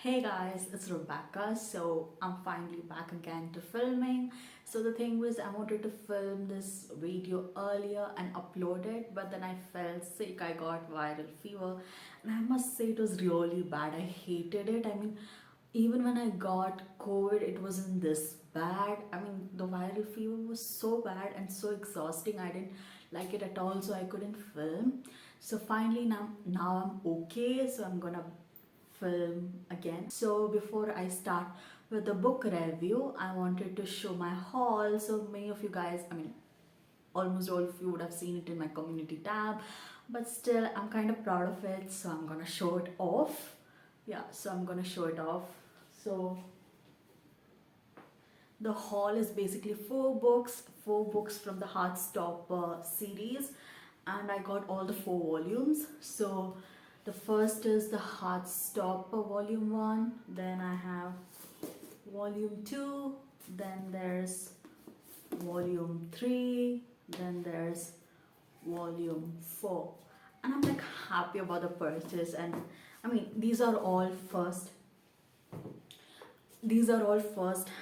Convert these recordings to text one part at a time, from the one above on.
Hey guys, it's Rebecca. So I'm finally back again to filming. So the thing was, I wanted to film this video earlier and upload it, but then I felt sick. I got viral fever, and I must say it was really bad. I hated it. I mean, even when I got COVID, it wasn't this bad. I mean, the viral fever was so bad and so exhausting. I didn't like it at all, so I couldn't film. So finally now I'm okay. So I'm gonna film again. So before I start with the book review, I wanted to show my haul. So many of you guys, I mean, almost all of you would have seen it in my community tab, but still I'm kind of proud of it, so I'm gonna show it off. Yeah, so I'm gonna show it off. So the haul is basically four books from the Heartstopper series, and I got all the four volumes. So the first is the Heartstopper Volume 1, then I have Volume 2, then there's Volume 3, then there's Volume 4. And I'm like happy about the purchase, and I mean these are all first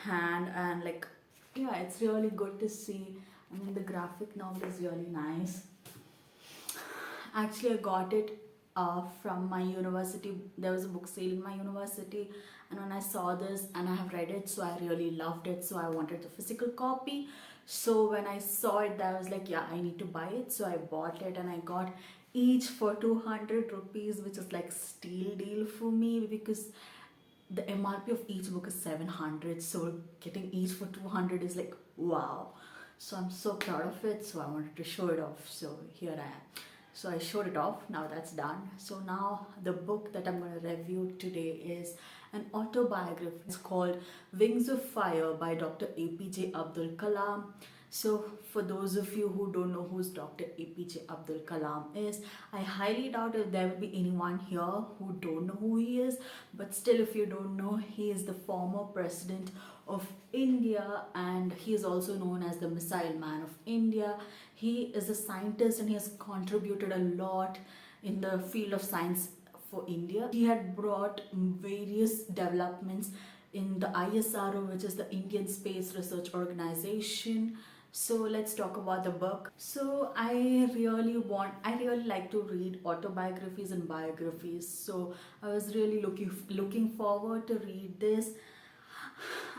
hand, and like, yeah, it's really good to see. I mean, the graphic novel is really nice. Actually, I got it from my university. There was a book sale in my university, and when I saw this and I have read it, so I really loved it. So I wanted the physical copy. So when I saw it, I was like, yeah, I need to buy it. So I bought it, and I got each for 200 rupees, which is like steal deal for me because the MRP of each book is 700. So getting each for 200 is like wow. So I'm so proud of it. So I wanted to show it off. So here I am. So I showed it off. Now that's done. So now the book that I'm going to review today is an autobiography. It's called Wings of Fire by Dr. APJ Abdul Kalam. So for those of you who don't know who's Dr. APJ Abdul Kalam is, I highly doubt if there will be anyone here who don't know who he is. But still, if you don't know, he is the former president of India, and he is also known as the Missile Man of India. He is a scientist and he has contributed a lot in the field of science for India. He had brought various developments in the ISRO, which is the Indian Space Research Organization. So let's talk about the book. So I really like to read autobiographies and biographies. So I was really looking forward to read this.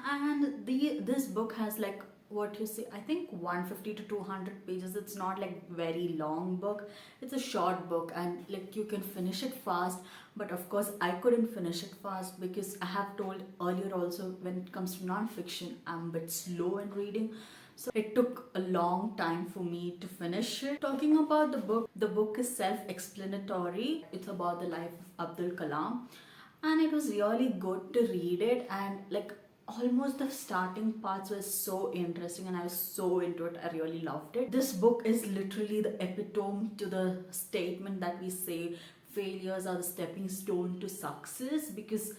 And this book has like, what you say, I think 150 to 200 pages. It's not like very long book. It's a short book, and like you can finish it fast. But of course I couldn't finish it fast because I have told earlier also, when it comes to non-fiction, I'm a bit slow in reading. So it took a long time for me to finish it. Talking about the book is self-explanatory. It's about the life of Abdul Kalam, and it was really good to read it. And like, almost the starting parts were so interesting, and I was so into it. I really loved it. This book is literally the epitome to the statement that we say failures are the stepping stone to success, because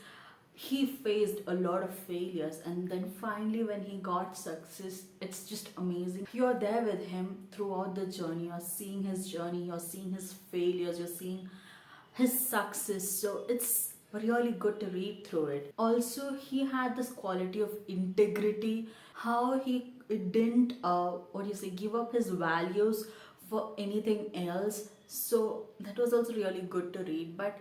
he faced a lot of failures, and then finally when he got success, it's just amazing. You're there with him throughout the journey. You're seeing his journey, you're seeing his failures, you're seeing his success. So it's really good to read through it. Also, he had this quality of integrity, how he didn't what do you say, give up his values for anything else. So that was also really good to read. But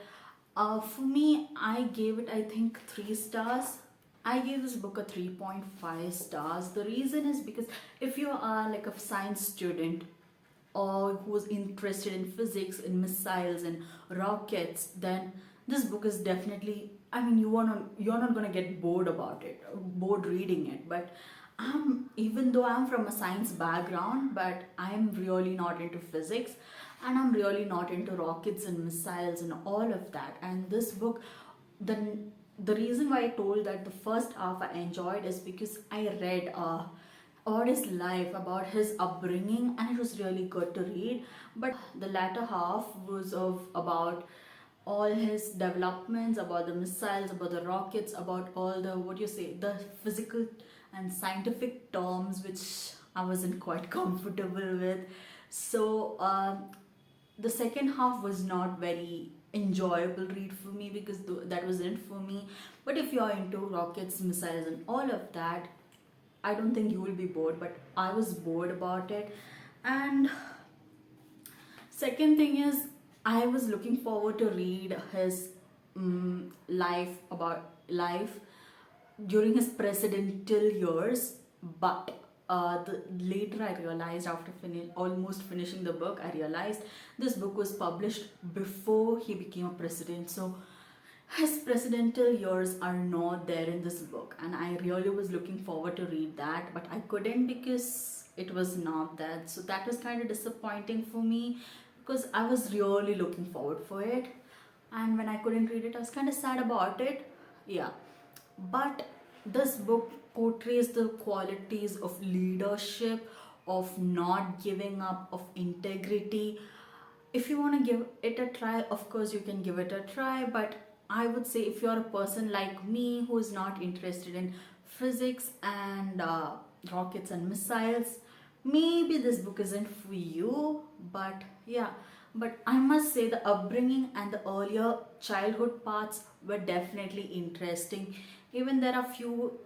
for me, I gave it, I think, 3 stars. I gave this book a 3.5 stars. The reason is because if you are like a science student, or who's interested in physics, in missiles and rockets, then this book is definitely, I mean, you're not going to get bored about it, bored reading it. But even though I'm from a science background, but I'm really not into physics, and I'm really not into rockets and missiles and all of that. And this book, the the reason why I told that the first half I enjoyed is because I read about his life, about his upbringing, and it was really good to read. But the latter half was of about all his developments, about the missiles, about the rockets, about all the, what you say, the physical and scientific terms which I wasn't quite comfortable with. So the second half was not very enjoyable read for me, because that wasn't for me. But if you're into rockets, missiles, and all of that, I don't think you will be bored. But I was bored about it. And second thing is, I was looking forward to read his life during his presidential years. But later I realized, after almost finishing the book, I realized this book was published before he became a president. So his presidential years are not there in this book, and I really was looking forward to read that, but I couldn't because it was not that. So that was kind of disappointing for me, because I was really looking forward for it, and when I couldn't read it, I was kind of sad about it. Yeah, but this book portrays the qualities of leadership, of not giving up, of integrity. If you want to give it a try, of course you can give it a try, but I would say, if you're a person like me who is not interested in physics and rockets and missiles, maybe this book isn't for you. But yeah, but I must say the upbringing and the earlier childhood parts were definitely interesting. Even there are few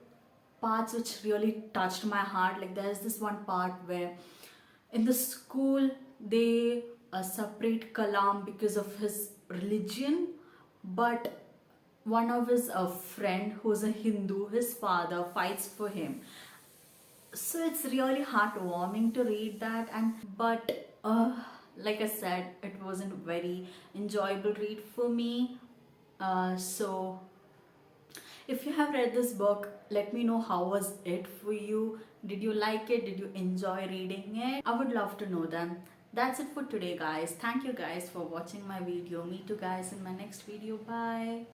parts which really touched my heart. Like, there's this one part where in the school they separate Kalam because of his religion, but one of his friend who's a Hindu, his father fights for him. So it's really heartwarming to read that. And but like I said, it wasn't a very enjoyable read for me. So if you have read this book, let me know how was it for you. Did you like it? Did you enjoy reading it? I would love to know them. That's it for today, guys. Thank you guys for watching my video. Meet you guys in my next video. Bye.